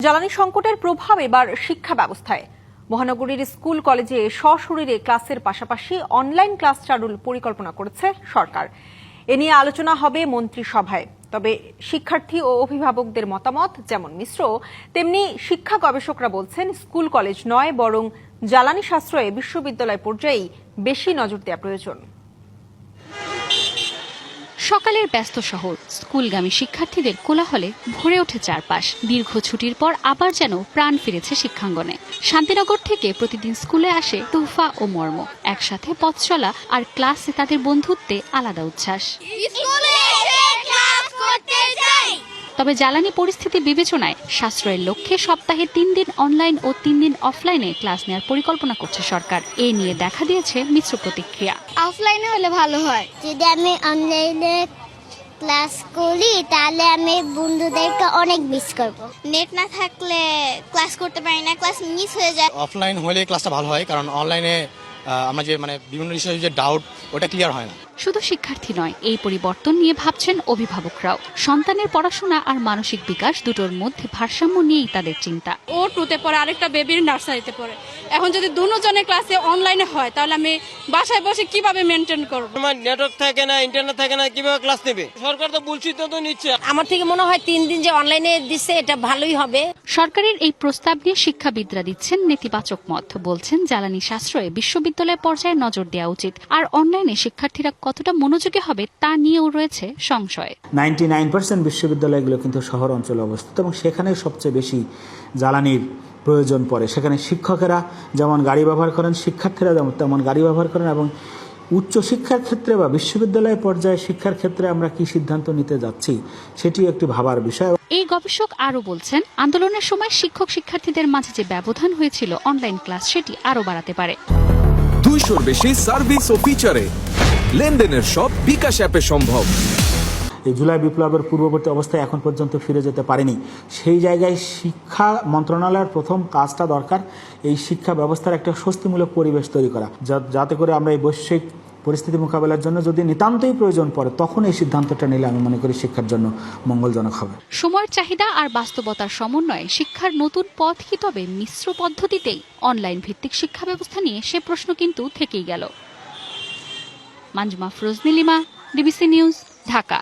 জ্বালানি সংকটের প্রভাব এবার শিক্ষা ব্যবস্থায়। মহানগরীর স্কুল কলেজে সশরীরে ক্লাসের পাশাপাশি অনলাইন ক্লাস চালুর পরিকল্পনা করেছে সরকার। এ নিয়ে আলোচনা হবে মন্ত্রিসভায়। তবে শিক্ষার্থী ও অভিভাবকদের মতামত যেমন মিশ্র, তেমনি শিক্ষা গবেষকরা বলছেন স্কুল কলেজ নয়, বরং জ্বালানি সাশ্রয়ে বিশ্ববিদ্যালয় পর্যায়েই বেশি নজর দেওয়া প্রয়োজন। সকালের ব্যস্ত শহর, স্কুলগামী শিক্ষার্থীদের কোলাহলে ভরে ওঠে চারপাশ। দীর্ঘ ছুটির পর আবার যেন প্রাণ ফিরেছে শিক্ষাঙ্গনে। শান্তিনগর থেকে প্রতিদিন স্কুলে আসে তুফা ও মর্ম। একসাথে পথ চলা আর ক্লাসে তাদের বন্ধুত্বে আলাদা উচ্ছ্বাস। তবে জ্বালানি পরিস্থিতি বিবেচনায় সাশ্রয়ের লক্ষ্যে সপ্তাহে 3 দিন অনলাইন ও 3 দিন অফলাইনে ক্লাস নেওয়ার পরিকল্পনা করছে সরকার। এ নিয়ে দেখা দিয়েছে মিশ্র প্রতিক্রিয়া। অফলাইনে হলে ভালো হয়। যদি আমি অনলাইনে ক্লাস করি তাহলে আমি বন্ধুদেরকে অনেক মিস করব। নেট না থাকলে ক্লাস করতে পারি না, ক্লাস মিস হয়ে যায়। অফলাইন হলে ক্লাসটা ভালো হয়, কারণ অনলাইনে আমরা যে বিভিন্ন বিষয়ে যে ডাউট ওটা ক্লিয়ার হয় না। শুধু শিক্ষার্থী নয়, এই পরিবর্তন নিয়ে ভাবছেন অভিভাবকরাও। সন্তানের পড়াশোনা আর মানসিক বিকাশ দুটোর মধ্যে ভারসাম্য নিয়েই তাদের চিন্তা। ও 2তে পড়ে, আরেকটা বেবির নার্সারিতে পড়ে। এখন যদি দুজনের ক্লাসে অনলাইনে হয় তাহলে আমি বাসায় বসে কিভাবে মেনটেন করব? আমার নেটওয়ার্ক থাকে না, ইন্টারনেট থাকে না, কিভাবে ক্লাস নেবে? সরকার তো বুলশিট তো নিচ্ছে। আমার থেকে মনে হয় 3 দিন যে অনলাইনে দিচ্ছে এটা ভালোই হবে। সরকারের এই প্রস্তাব নিয়ে শিক্ষাবিদরা দিচ্ছেন নেতিবাচক মত। বলছেন জ্বালানি সাশ্রয়ে বিশ্ববিদ্যালয় পর্যায়ে নজর দেওয়া উচিত। আর অনলাইনে শিক্ষার্থীরা কতটা মনোযোগী হবে তা নিয়েও রয়েছে সংশয়। 99% বিশ্ববিদ্যালয়গুলো কিন্তু শহর অঞ্চলে অবস্থিত এবং সেখানে সবচেয়ে বেশি জ্বালানির প্রয়োজন পড়ে। সেখানে শিক্ষকেরা যেমন গাড়ি ব্যবহার করেন, শিক্ষার্থীরা তেমন গাড়ি ব্যবহার করেন। এবং উচ্চশিক্ষার ক্ষেত্রে বা বিশ্ববিদ্যালয় পর্যায়ে শিক্ষার ক্ষেত্রে আমরা কি সিদ্ধান্ত নিতে যাচ্ছি সেটি একটি ভাবার বিষয়। এই গবেষক আরও বলছেন, আন্দোলনের সময় শিক্ষক শিক্ষার্থীদের মাঝে যে ব্যবধান হয়েছিল অনলাইন ক্লাস সেটি আরও বাড়াতে পারে। 200-র বেশি সার্ভিস ও ফিচারে লেনদেনের সব বিকাশ অ্যাপে সম্ভব। এই জুলাই বিপ্লবের পূর্ববর্তী অবস্থায় এখন পর্যন্ত ফিরে যেতে পারেনি। সেই জায়গায় শিক্ষা মন্ত্রণালয়ের প্রথম কাজটা দরকার এই শিক্ষা ব্যবস্থার একটা স্বস্তিমূলক পরিবেশ তৈরি করা, যাতে করে আমরা এই বৈশ্বিক পরিস্থিতি মোকাবেলার জন্য যদি নিতান্তই প্রয়োজন পড়ে তখন এই সিদ্ধান্তটা নিলে আমি মনে করি শিক্ষার জন্য মঙ্গলজনক হবে। সময়ের চাহিদা আর বাস্তবতার সমন্বয়ে শিক্ষার নতুন পথ কি তবে মিশ্র পদ্ধতিতেই? অনলাইন ভিত্তিক শিক্ষা ব্যবস্থা নিয়ে সে প্রশ্ন কিন্তু থেকেই গেল। Manjuma Firoz Nilima, DBC news, Dhaka.